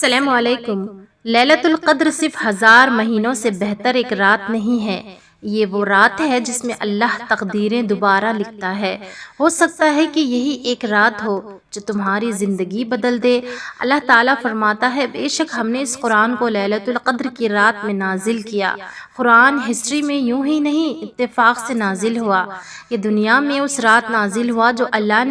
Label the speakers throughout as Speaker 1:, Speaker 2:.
Speaker 1: السلام علیکم۔ لیلۃ القدر صرف 1000 مہینوں سے بہتر ایک رات نہیں ہے، یہ وہ رات ہے جس میں اللہ تقدیریں دوبارہ لکھتا ہے۔ ہو سکتا ہے کہ یہی ایک رات ہو جو تمہاری زندگی بدل دے۔ اللہ تعالیٰ فرماتا ہے، بے شک ہم نے اس قرآن کو لیلۃ القدر کی رات میں نازل کیا۔ قرآن ہسٹری میں یوں ہی نہیں، اتفاق سے نازل ہوا۔ یہ دنیا میں اس رات نازل ہوا جو اللہ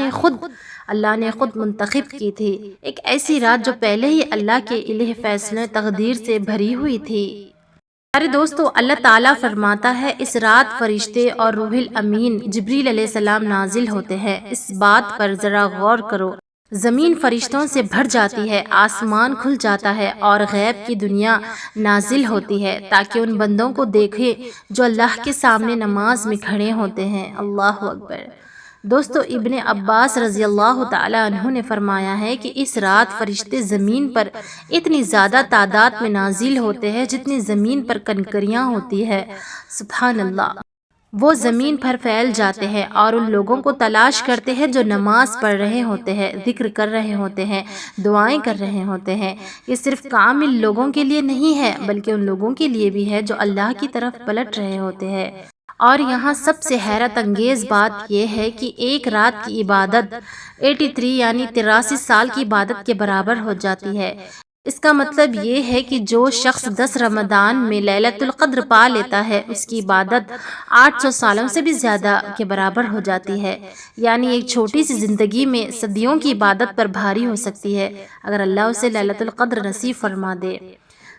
Speaker 1: نے خود منتخب کی تھی، ایک ایسی رات جو پہلے ہی اللہ کے الہ فیصلے تقدیر سے بھری ہوئی تھی۔ پیارے دوستو، اللہ تعالیٰ فرماتا ہے، اس رات فرشتے اور روح الامین جبریل علیہ السلام نازل ہوتے ہیں۔ اس بات پر ذرا غور کرو، زمین فرشتوں سے بھر جاتی ہے، آسمان کھل جاتا ہے اور غیب کی دنیا نازل ہوتی ہے تاکہ ان بندوں کو دیکھے جو اللہ کے سامنے نماز میں کھڑے ہوتے ہیں۔ اللہ اکبر۔ دوستو، ابن عباس رضی اللہ تعالیٰ عنہ نے فرمایا ہے کہ اس رات فرشتے زمین پر اتنی زیادہ تعداد میں نازل ہوتے ہیں جتنی زمین پر کنکریاں ہوتی ہے۔ سبحان اللہ۔ وہ زمین پر پھیل جاتے ہیں اور ان لوگوں کو تلاش کرتے ہیں جو نماز پڑھ رہے ہوتے ہیں، ذکر کر رہے ہوتے ہیں، دعائیں کر رہے ہوتے ہیں۔ یہ صرف کامل لوگوں کے لیے نہیں ہے بلکہ ان لوگوں کے لیے بھی ہے جو اللہ کی طرف پلٹ رہے ہوتے ہیں۔ اور یہاں سب سے حیرت انگیز بات یہ ہے کہ ایک رات کی عبادت 83 یعنی 83 سال کی عبادت کے برابر ہو جاتی ہے۔ اس کا مطلب یہ ہے کہ جو شخص 10 رمضان میں لیلۃ القدر پا لیتا ہے، اس کی عبادت 800 سالوں سے بھی زیادہ کے برابر ہو جاتی ہے۔ یعنی ایک چھوٹی سی زندگی میں صدیوں کی عبادت پر بھاری ہو سکتی ہے اگر اللہ اسے لیلۃ القدر نصیب فرما دے۔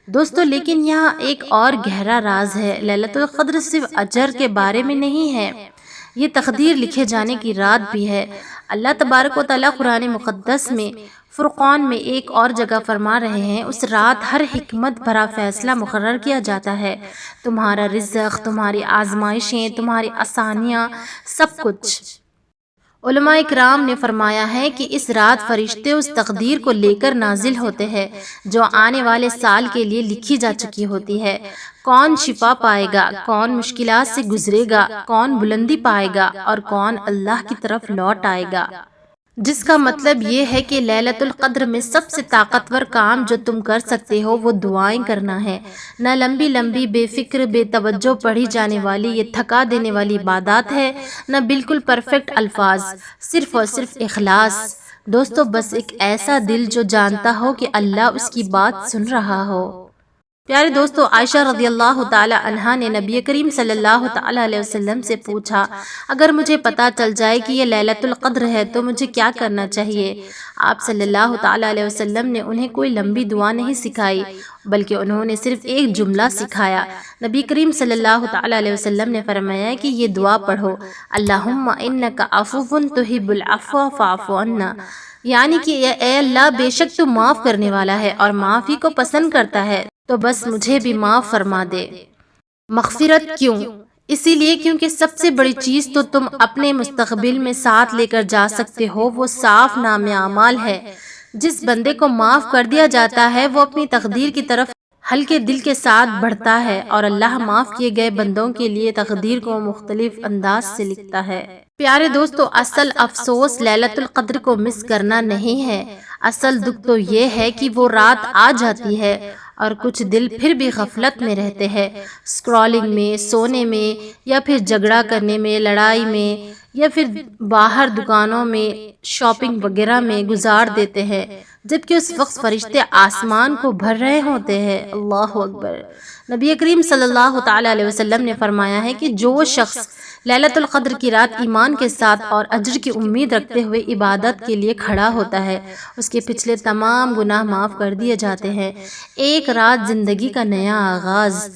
Speaker 1: دوستو، لیکن یہاں ایک اور گہرا راز ہے۔ لیلۃ القدر صرف اجر کے بارے میں نہیں ہے، یہ تقدیر لکھے جانے کی رات بھی ہے۔ اللہ تبارک و تعالیٰ قرآن مقدس میں فرقان میں ایک اور جگہ فرما رہے ہیں، اس رات ہر حکمت بھرا فیصلہ مقرر کیا جاتا ہے، تمہارا رزق، تمہاری آزمائشیں، تمہاری آسانیاں، سب کچھ۔ علماء اکرام نے فرمایا ہے کہ اس رات فرشتے اس تقدیر کو لے کر نازل ہوتے ہیں جو آنے والے سال کے لیے لکھی جا چکی ہوتی ہے۔ کون شفا پائے گا، کون مشکلات سے گزرے گا، کون بلندی پائے گا اور کون اللہ کی طرف لوٹ آئے گا۔ جس کا مطلب یہ ہے کہ لیلۃ القدر میں سب سے طاقتور کام جو تم کر سکتے ہو وہ دعائیں کرنا ہے۔ نہ لمبی لمبی بے فکر بے توجہ پڑھی جانے والی یہ تھکا دینے والی عبادات ہے، نہ بالکل پرفیکٹ الفاظ، صرف اور صرف اخلاص۔ دوستو، بس ایک ایسا دل جو جانتا ہو کہ اللہ اس کی بات سن رہا ہو۔ پیارے دوستو، عائشہ رضی اللہ تعالی عنہا نے نبی کریم صلی اللہ تعالی علیہ وسلم سے پوچھا، اگر مجھے پتا چل جائے کہ یہ لیلۃ القدر ہے تو مجھے کیا کرنا چاہیے؟ آپ صلی اللہ تعالی علیہ وسلم نے انہیں کوئی لمبی دعا نہیں سکھائی بلکہ انہوں نے صرف ایک جملہ سکھایا۔ نبی کریم صلی اللہ تعالی علیہ وسلم نے فرمایا کہ یہ دعا پڑھو، اللہم انک عفو تحب العفو فاعف عنا، یعنی کہ اے اللہ، بے شک تو معاف کرنے والا ہے اور معافی کو پسند کرتا ہے، تو بس مجھے بھی معاف فرما دے۔ مغفرت کیوں؟ اسی لیے کیونکہ سب سے بڑی چیز تو تم اپنے مستقبل میں ساتھ لے کر جا سکتے ہو وہ صاف نام اعمال ہے۔ جس بندے کو معاف کر دیا جاتا ہے وہ اپنی تقدیر کی طرف ہلکے دل کے ساتھ بڑھتا ہے اور اللہ معاف کیے گئے بندوں کے لیے تقدیر کو مختلف انداز سے لکھتا ہے۔ پیارے دوستو، اصل افسوس لیلۃ القدر کو مس کرنا نہیں ہے، اصل دکھ تو یہ ہے کہ وہ رات آ جاتی ہے اور کچھ دل پھر بھی غفلت میں رہتے ہیں، اسکرولنگ میں، سونے میں، یا پھر جھگڑا کرنے میں، لڑائی میں، یا پھر باہر دکانوں میں شاپنگ وغیرہ میں گزار دیتے ہیں، جبکہ اس وقت فرشتے آسمان کو بھر رہے ہوتے ہیں۔ اللہ اکبر۔ نبی کریم صلی اللہ تعالی علیہ وسلم نے فرمایا ہے کہ جو شخص لیلۃ القدر کی رات ایمان کے ساتھ اور اجر کی امید رکھتے ہوئے عبادت کے لیے کھڑا ہوتا ہے، اس کے پچھلے تمام گناہ معاف کر دیے جاتے ہیں۔ ایک رات زندگی کا نیا آغاز۔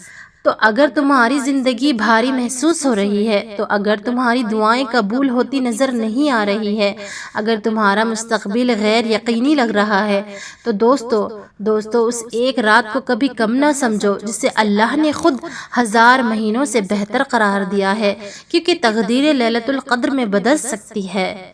Speaker 1: تو اگر تمہاری زندگی بھاری محسوس ہو رہی ہے، تو اگر تمہاری دعائیں قبول ہوتی نظر نہیں آ رہی ہے، اگر تمہارا مستقبل غیر یقینی لگ رہا ہے، تو دوستو اس ایک رات کو کبھی کم نہ سمجھو جسے اللہ نے خود 1000 مہینوں سے بہتر قرار دیا ہے، کیونکہ تقدیر لیلۃ القدر میں بدل سکتی ہے۔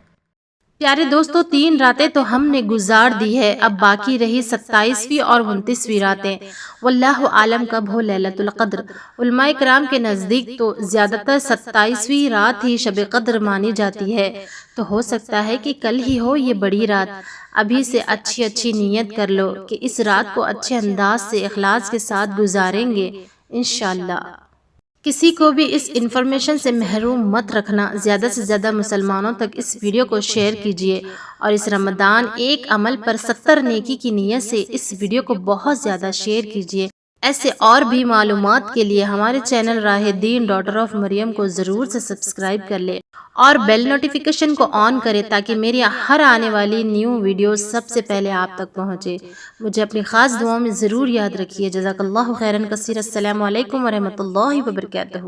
Speaker 1: پیارے دوستو، 3 راتیں تو ہم نے گزار دی ہے، اب باقی رہی 27ویں اور 29ویں راتیں۔ واللہ عالم کب ہو لیلۃ القدر۔ علماء کرام کے نزدیک تو زیادہ تر 27ویں رات ہی شب قدر مانی جاتی ہے، تو ہو سکتا ہے کہ کل ہی ہو یہ بڑی رات۔ ابھی سے اچھی نیت کر لو کہ اس رات کو اچھے انداز سے اخلاص کے ساتھ گزاریں گے انشاءاللہ۔ کسی کو بھی اس انفارمیشن سے محروم مت رکھنا۔ زیادہ سے زیادہ مسلمانوں تک اس ویڈیو کو شیئر کیجیے، اور اس رمضان ایک عمل پر 70 نیکی کی نیت سے اس ویڈیو کو بہت زیادہ شیئر کیجیے۔ ایسے اور بھی معلومات کے لیے ہمارے چینل راہ دین ڈاٹر آف مریم کو ضرور سے سبسکرائب کر لیں اور بیل نوٹیفیکیشن کو آن کریں تاکہ میری ہر آنے والی نیو ویڈیو سب سے پہلے آپ تک پہنچے۔ مجھے اپنی خاص دعاؤں میں ضرور یاد رکھیے۔ جزاک اللہ خیرن کثیر۔ السلام علیکم ورحمۃ اللہ وبرکاتہ۔